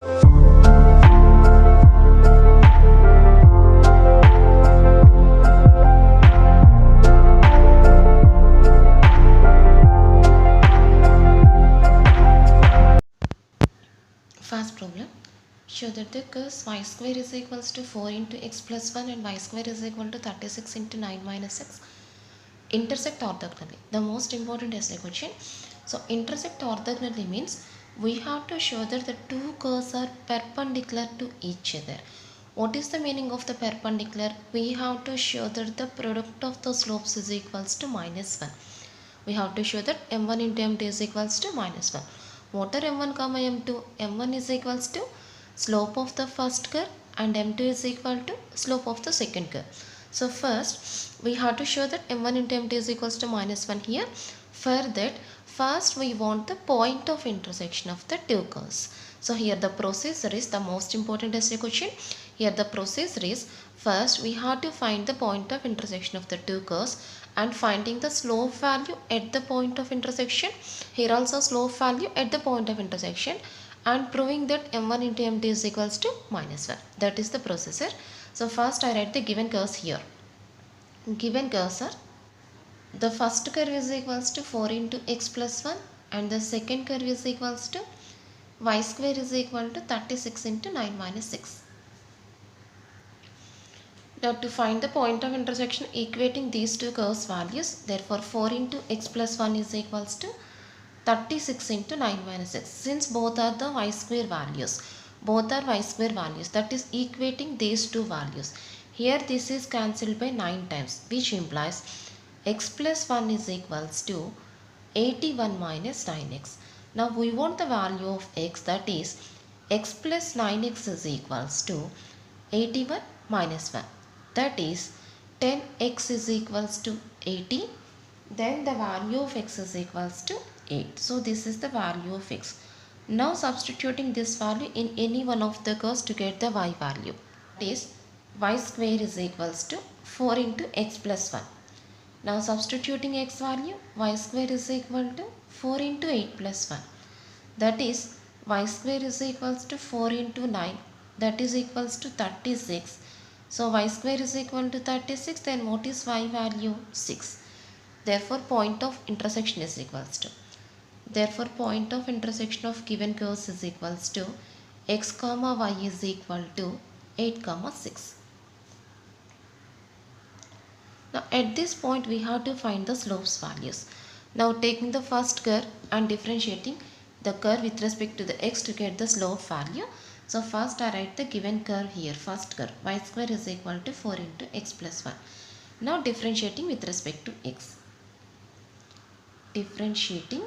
First problem. Show that the curve y square is equals to 4 into x plus 1 and y square is equal to 36 into 9 minus x intersect orthogonally. The most important essay question. So intersect orthogonally means we have to show that the two curves are perpendicular to each other. What is the meaning of the perpendicular? We have to show that the product of the slopes is equals to minus 1. We have to show that m1 into m2 is equals to minus 1. What are m1 comma m2? m1 is equals to slope of the first curve and m2 is equal to slope of the second curve. So first we have to show that m1 into m2 is equals to minus 1 here. For that, first we want the point of intersection of the two curves. So here the procedure is the most important essay question. Here the procedure is, first we have to find the point of intersection of the two curves and finding the slope value at the point of intersection. Here also slope value at the point of intersection and proving that m1 into m2 is equals to minus 1. That is the procedure. So first I write the given curves here. Given curves are, the first curve is equals to 4 into x plus 1 and the second curve is equals to y square is equal to 36 into 9 minus 6. Now to find the point of intersection equating these two curves values, therefore 4 into x plus 1 is equals to 36 into 9 minus 6. Since both are the y square values, that is equating these two values. Here this is cancelled by 9 times, which implies x plus 1 is equals to 81 minus 9x. Now we want the value of x, that is x plus 9x is equals to 81 minus 1. That is 10x is equals to 80. Then the value of x is equals to 8. So this is the value of x. Now substituting this value in any one of the curves to get the y value. That is y square is equals to 4 into x plus 1. Now substituting x value, y square is equal to 4 into 8 plus 1. That is y square is equals to 4 into 9. That is equals to 36. So y square is equal to 36. Then what is y value? 6. Therefore point of intersection is equals to. Therefore point of intersection of given curves is equals to x comma y is equal to 8 comma 6. Now at this point we have to find the slopes values. Now taking the first curve and differentiating the curve with respect to the x to get the slope value. So first I write the given curve here, first curve, y square is equal to 4 into x plus 1. Now differentiating with respect to x. Differentiating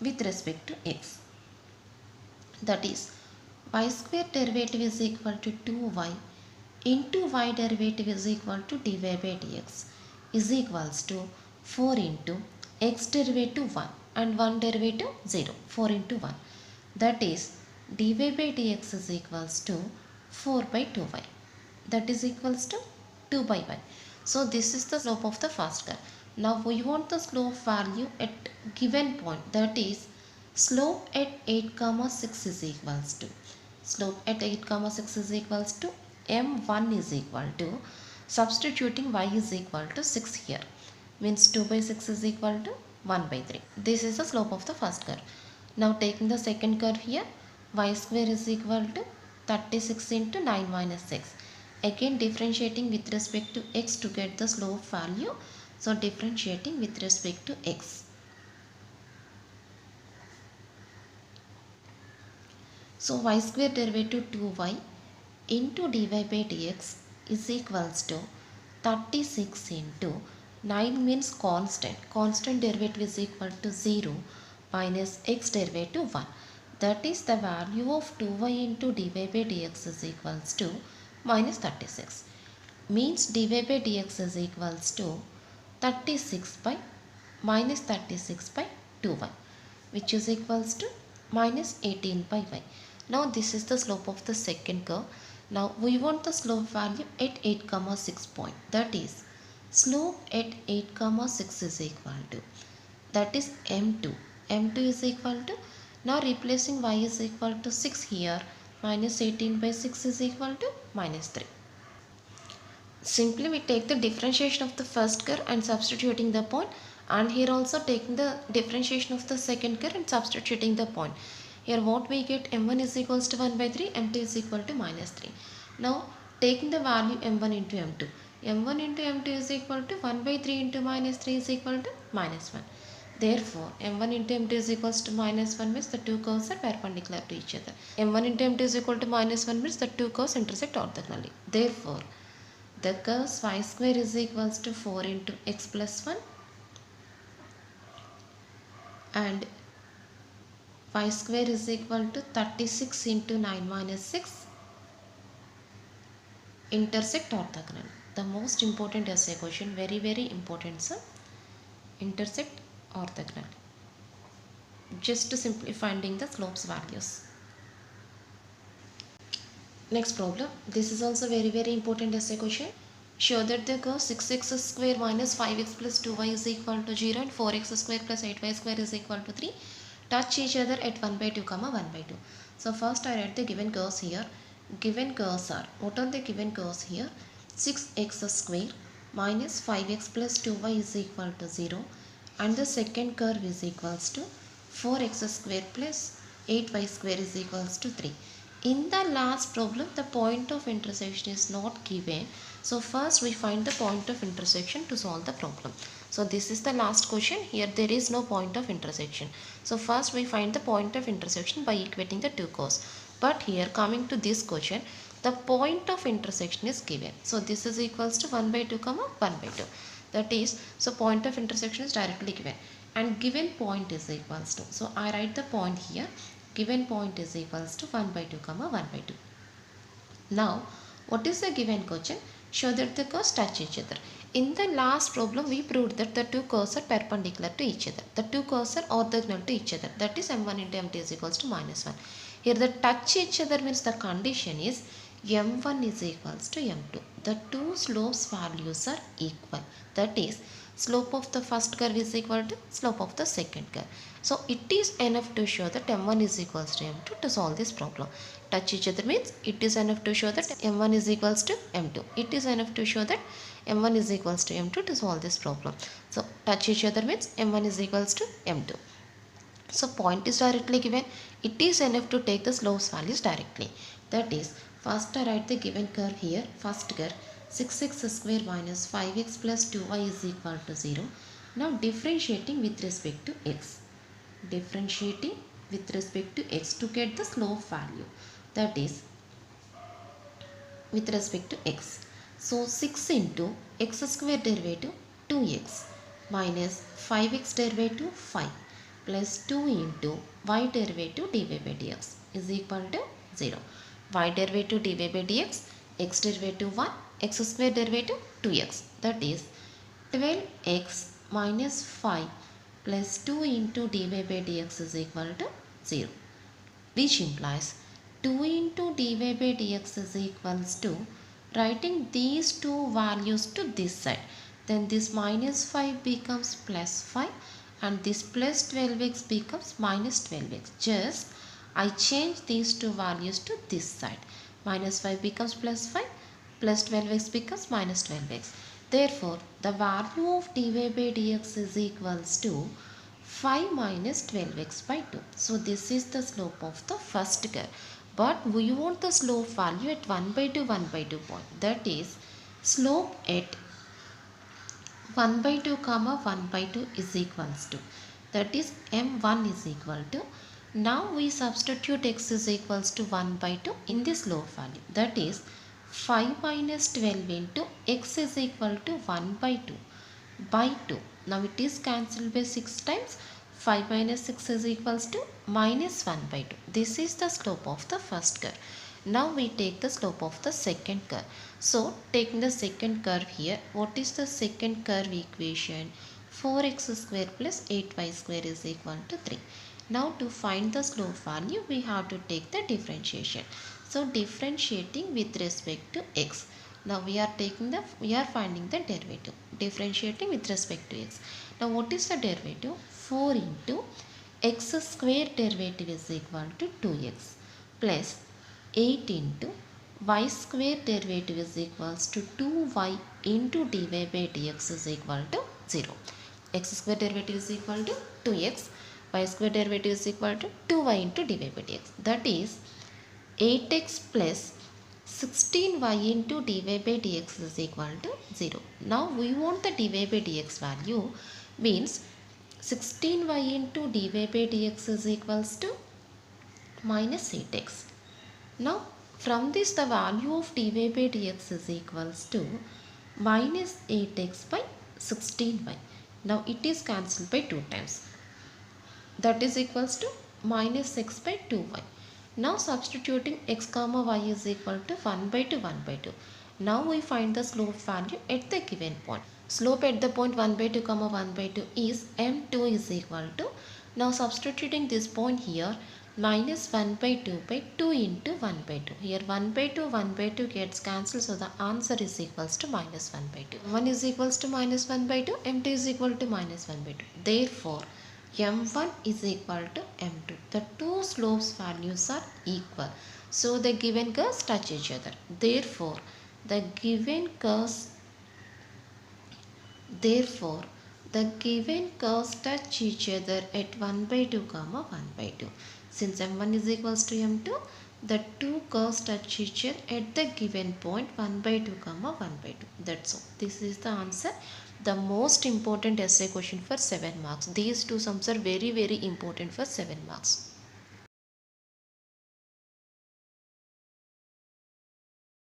with respect to x. That is y square derivative is equal to 2y into y derivative is equal to dy by dx is equals to 4 into x derivative 1 and 1 derivative 0, 4 into 1. That is dy by dx is equals to 4 by 2y. That is equals to 2 by y. So this is the slope of the first curve. Now we want the slope value at given point, that is slope at 8 comma 6 is equals to. Slope at 8 comma 6 is equals to m1 is equal to, substituting y is equal to 6 here, means 2 by 6 is equal to 1 by 3. This is the slope of the first curve. Now taking the second curve here, y square is equal to 36 into 9 minus 6. Again differentiating with respect to x to get the slope value. So differentiating with respect to x. So y square derivative 2y into dy by dx is equals to 36 into 9 means constant. Constant derivative is equal to 0 minus x derivative 1. That is the value of 2y into dy by dx is equals to minus 36. Means dy by dx is equals to 36 by minus 36 by 2y, which is equals to minus 18 by y. Now this is the slope of the second curve. Now we want the slope value at 8 comma 6 point. That is slope at 8 comma 6 is equal to, that is m2. m2 is equal to, now replacing y is equal to 6 here, minus 18 by 6 is equal to minus 3. Simply we take the differentiation of the first curve and substituting the point, and here also taking the differentiation of the second curve and substituting the point. Here what we get, m1 is equals to 1 by 3, m2 is equal to minus 3. Now taking the value m1 into m2, m1 into m2 is equal to 1 by 3 into minus 3 is equal to minus 1. Therefore, m1 into m2 is equals to minus 1 means the two curves are perpendicular to each other. m1 into m2 is equal to minus 1 means the two curves intersect orthogonally. Therefore, the curve y square is equals to 4 into x plus 1 and y square is equal to 36 into 9 minus 6 intersect orthogonal. The most important essay question, very important sir, intersect orthogonal. Just to simply finding the slopes values. Next problem, this is also very important essay question. Show that the curve 6x square minus 5x plus 2y is equal to 0 and 4x square plus 8y square is equal to 3 touch each other at 1 by 2 comma 1 by 2. So first I write the given curves here. Given curves are, what are the given curves here? 6x square minus 5x plus 2y is equal to 0 and the second curve is equals to 4x square plus 8y square is equals to 3. In the last problem, the point of intersection is not given. So first we find the point of intersection to solve the problem. So this is the last question. Here there is no point of intersection. So first we find the point of intersection by equating the two curves. But here coming to this question, the point of intersection is given. So this is equals to 1 by 2 comma 1 by 2. That is, so point of intersection is directly given. And given point is equals to, so I write the point here. Given point is equals to 1 by 2 comma 1 by 2. Now what is the given question? Show that the curves touch each other. In the last problem we proved that the two curves are perpendicular to each other. The two curves are orthogonal to each other. That is m1 into m2 is equals to minus 1. Here the touch each other means the condition is m1 is equals to m2. The two slopes values are equal. That is, slope of the first curve is equal to slope of the second curve. So it is enough to show that m1 is equals to m2 to solve this problem. Touch each other means it is enough to show that m1 is equals to m2. It is enough to show that m1 is equals to m2 to solve this problem. So touch each other means m1 is equals to m2. So point is directly given. It is enough to take the slopes values directly. That is, first I write the given curve here. First curve 6x square minus 5x plus 2y is equal to 0. Now differentiating with respect to x. Differentiating with respect to x to get the slope value. That is, with respect to x. So 6 into x square derivative 2x minus 5x derivative 5 plus 2 into y derivative dy by dx is equal to 0. Y derivative dy by dx, x derivative 1, x square derivative 2x. That is 12x minus 5 plus 2 into dy by dx is equal to 0. Which implies 2 into dy by dx is equals to, writing these two values to this side, then this minus 5 becomes plus 5 and this plus 12x becomes minus 12x. Just I change these two values to this side. Minus 5 becomes plus 5, plus 12x becomes minus 12x. Therefore, the value of dy by dx is equals to 5 minus 12x by 2. So this is the slope of the first curve. But we want the slope value at 1 by 2 point. That is, slope at 1 by 2 comma 1 by 2 is equals to, that is m1 is equal to, now we substitute x is equals to 1 by 2 in this slope value. That is 5 minus 12 into x is equal to 1 by 2 by 2. Now it is cancelled by 6 times. 5 minus 6 is equals to minus 1 by 2. This is the slope of the first curve. Now we take the slope of the second curve. So taking the second curve here, what is the second curve equation? 4x square plus 8y square is equal to 3. Now to find the slope value, we have to take the differentiation. So differentiating with respect to x. Now we are finding the derivative. Differentiating with respect to x. Now what is the derivative? 4 into x square derivative is equal to 2x plus 8 into y square derivative is equals to 2y into dy by dx is equal to 0. X square derivative is equal to 2x, y square derivative is equal to 2y into dy by dx. That is 8x plus 16y into dy by dx is equal to 0. Now we want the dy by dx value, means 16y into dy by dx is equals to minus 8x. Now from this the value of dy by dx is equals to minus 8x by 16y. Now it is cancelled by 2 times. That is equals to minus x by 2y. Now substituting x comma y is equal to 1 by 2 1 by 2. Now we find the slope value at the given point. Slope at the point 1 by 2 comma 1 by 2 is m2 is equal to, now substituting this point here, minus 1 by 2 by 2 into 1 by 2. Here 1 by 2 1 by 2 gets cancelled, so the answer is equals to minus 1 by 2. 1 is equals to minus 1 by 2, m2 is equal to minus 1 by 2. Therefore m1 is equal to m2. The two slopes values are equal, so the given curves touch each other. Therefore the given curves touch each other at 1 by 2 comma 1 by 2. Since m1 is equals to m2, the two curves touch each other at the given point 1 by 2 comma 1 by 2. That's all. This is the answer. The most important essay question for 7 marks. These two sums are very important for 7 marks.